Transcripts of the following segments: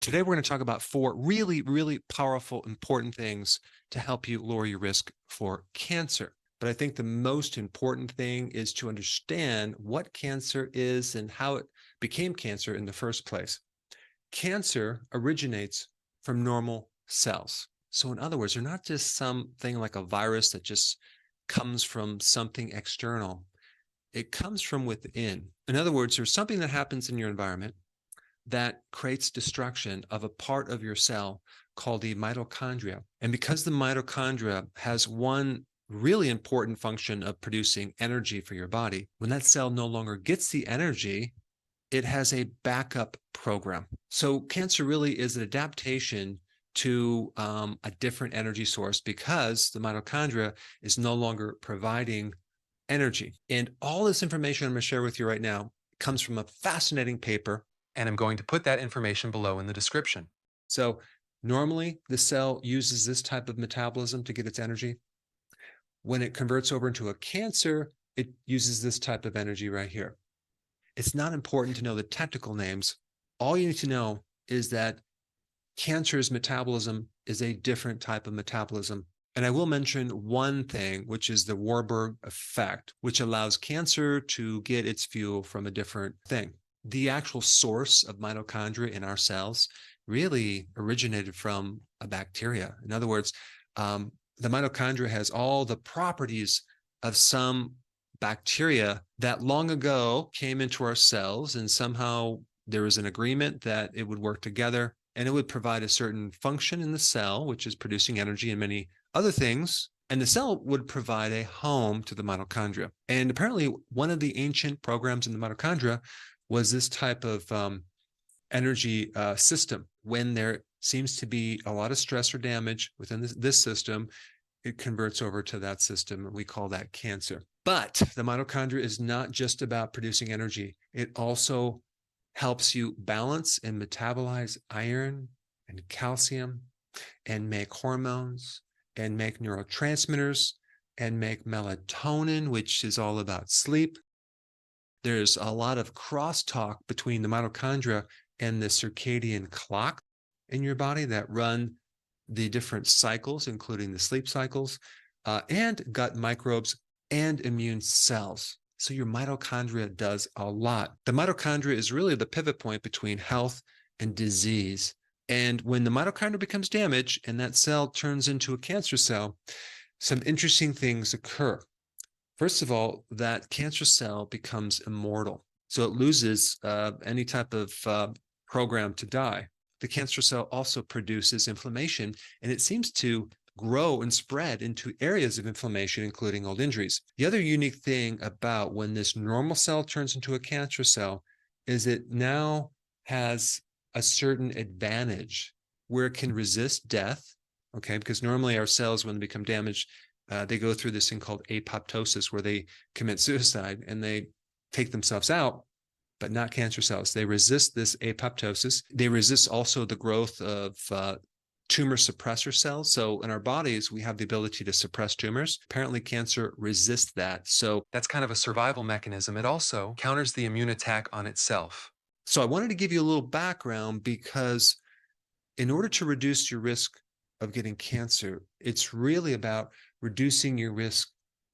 Today, we're going to talk about four really, really powerful, important things to help you lower your risk for cancer. But I think the most important thing is to understand what cancer is and how it became cancer in the first place. Cancer originates from normal cells. So in other words, they're not just something like a virus that just comes from something external. It comes from within. In other words, there's something that happens in your environment that creates destruction of a part of your cell called the mitochondria. And because the mitochondria has one really important function of producing energy for your body, when that cell no longer gets the energy, it has a backup program. So cancer really is an adaptation to a different energy source because the mitochondria is no longer providing energy. And all this information I'm going to share with you right now comes from a fascinating paper, and I'm going to put that information below in the description. So normally the cell uses this type of metabolism to get its energy. When it converts over into a cancer, it uses this type of energy right here. It's not important to know the technical names. All you need to know is that cancer's metabolism is a different type of metabolism. And I will mention one thing, which is the Warburg effect, which allows cancer to get its fuel from a different thing. The actual source of mitochondria in our cells really originated from a bacteria. In other words, the mitochondria has all the properties of some bacteria that long ago came into our cells, and somehow there was an agreement that it would work together and it would provide a certain function in the cell, which is producing energy and many other things. And the cell would provide a home to the mitochondria. And apparently one of the ancient programs in the mitochondria was this type of energy system. When there seems to be a lot of stress or damage within this system, it converts over to that system, and we call that cancer. But the mitochondria is not just about producing energy. It also helps you balance and metabolize iron and calcium and make hormones and make neurotransmitters and make melatonin, which is all about sleep. There's a lot of crosstalk between the mitochondria and the circadian clock in your body that run the different cycles, including the sleep cycles, and gut microbes and immune cells. So your mitochondria does a lot. The mitochondria is really the pivot point between health and disease. And when the mitochondria becomes damaged and that cell turns into a cancer cell, some interesting things occur. First of all, that cancer cell becomes immortal. So it loses any type of program to die. The cancer cell also produces inflammation, and it seems to grow and spread into areas of inflammation, including old injuries. The other unique thing about when this normal cell turns into a cancer cell is it now has a certain advantage where it can resist death, okay? Because normally our cells, when they become damaged, they go through this thing called apoptosis, where they commit suicide and they take themselves out, but not cancer cells. They resist this apoptosis. They resist also the growth of tumor suppressor cells. So in our bodies, we have the ability to suppress tumors. Apparently, cancer resists that. So that's kind of a survival mechanism. It also counters the immune attack on itself. So I wanted to give you a little background because in order to reduce your risk of getting cancer, it's really about reducing your risk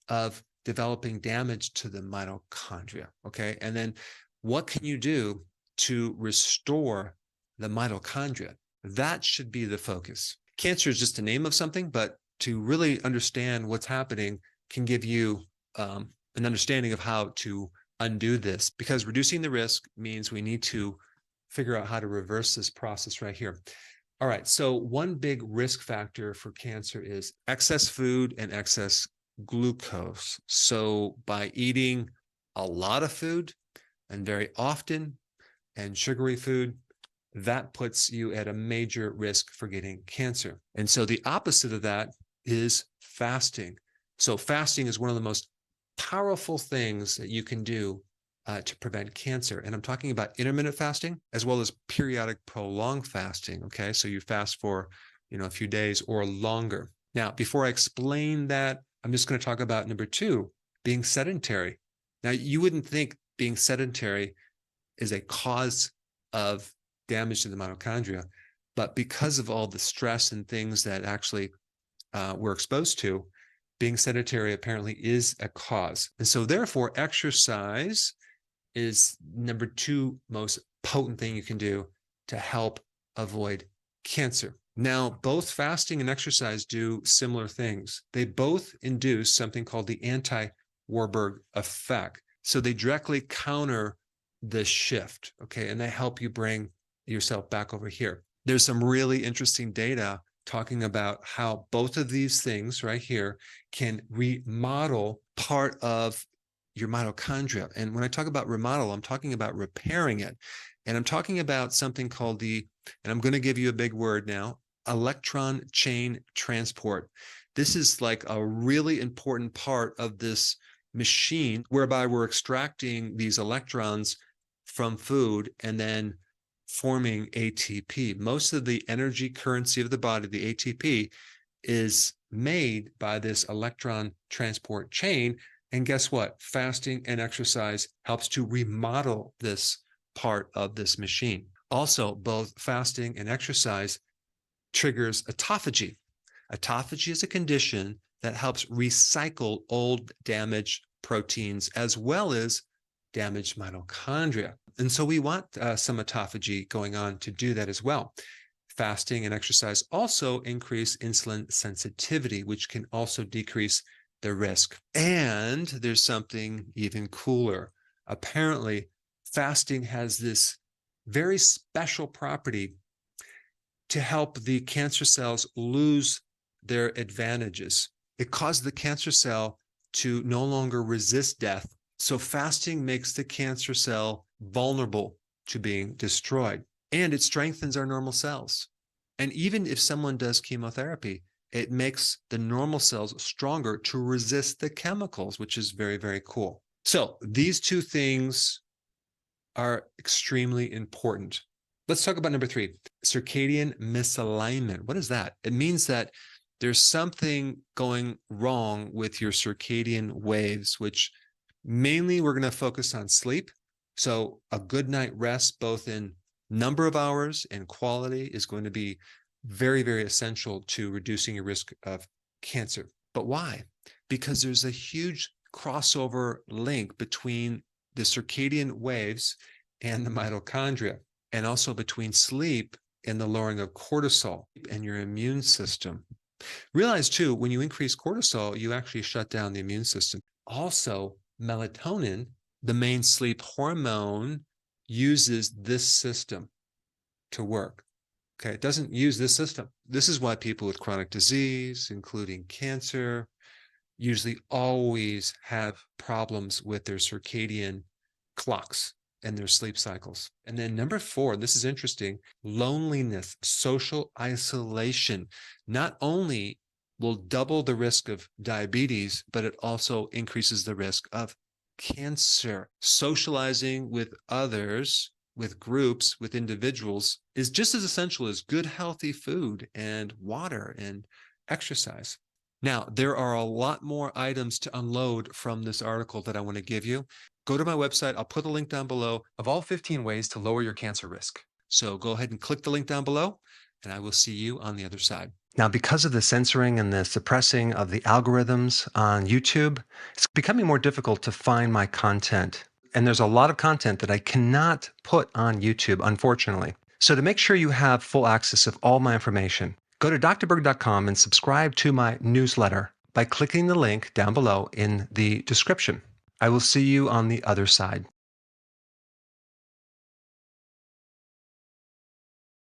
of developing damage to the mitochondria, okay? And then what can you do to restore the mitochondria? That should be the focus. Cancer is just a name of something, but to really understand what's happening can give you an understanding of how to undo this, because reducing the risk means we need to figure out how to reverse this process right here. All right, so one big risk factor for cancer is excess food and excess glucose. So by eating a lot of food and very often and sugary food, that puts you at a major risk for getting cancer. And so the opposite of that is fasting. So fasting is one of the most powerful things that you can do to prevent cancer. And I'm talking about intermittent fasting as well as periodic prolonged fasting. Okay, so you fast for a few days or longer. Now, before I explain that, I'm just going to talk about number two, being sedentary. Now, you wouldn't think being sedentary is a cause of damage to the mitochondria. But because of all the stress and things that actually we're exposed to, being sedentary apparently is a cause. And so therefore, exercise is number 2 most potent thing you can do to help avoid cancer. Now, both fasting and exercise do similar things. They both induce something called the anti-Warburg effect. So they directly counter the shift, okay? And they help you bring yourself back over here. There's some really interesting data talking about how both of these things right here can remodel part of your mitochondria. And when I talk about remodel, I'm talking about repairing it. And I'm talking about something called and I'm going to give you a big word now, electron chain transport. This is like a really important part of this machine whereby we're extracting these electrons from food and then forming ATP. Most of the energy currency of the body, the ATP, is made by this electron transport chain. And guess what? Fasting and exercise helps to remodel this part of this machine. Also, both fasting and exercise triggers autophagy. Autophagy is a condition that helps recycle old damaged proteins as well as damaged mitochondria. And so we want some autophagy going on to do that as well. Fasting and exercise also increase insulin sensitivity, which can also decrease the risk. And there's something even cooler. Apparently, fasting has this very special property to help the cancer cells lose their advantages. It causes the cancer cell to no longer resist death. So fasting makes the cancer cell vulnerable to being destroyed, and it strengthens our normal cells. And even if someone does chemotherapy, it makes the normal cells stronger to resist the chemicals, which is very, very cool. So these 2 things are extremely important. Let's talk about number 3, circadian misalignment. What is that? It means that there's something going wrong with your circadian waves, which mainly we're going to focus on sleep. So a good night rest, both in number of hours and quality, is going to be very, very essential to reducing your risk of cancer. But why? Because there's a huge crossover link between the circadian waves and the mitochondria, and also between sleep and the lowering of cortisol and your immune system. Realize too, when you increase cortisol, you actually shut down the immune system. Also, melatonin, the main sleep hormone, uses this system to work. Okay, it doesn't use this system. This is why people with chronic disease, including cancer, usually always have problems with their circadian clocks and their sleep cycles. And then number 4, this is interesting, loneliness, social isolation, not only will double the risk of diabetes, but it also increases the risk of cancer. Socializing with others, with groups, with individuals is just as essential as good, healthy food and water and exercise. Now, there are a lot more items to unload from this article that I want to give you. Go to my website. I'll put the link down below of all 15 ways to lower your cancer risk. So go ahead and click the link down below, and I will see you on the other side. Now, because of the censoring and the suppressing of the algorithms on YouTube, it's becoming more difficult to find my content. And there's a lot of content that I cannot put on YouTube, unfortunately. So to make sure you have full access of all my information, go to drberg.com and subscribe to my newsletter by clicking the link down below in the description. I will see you on the other side.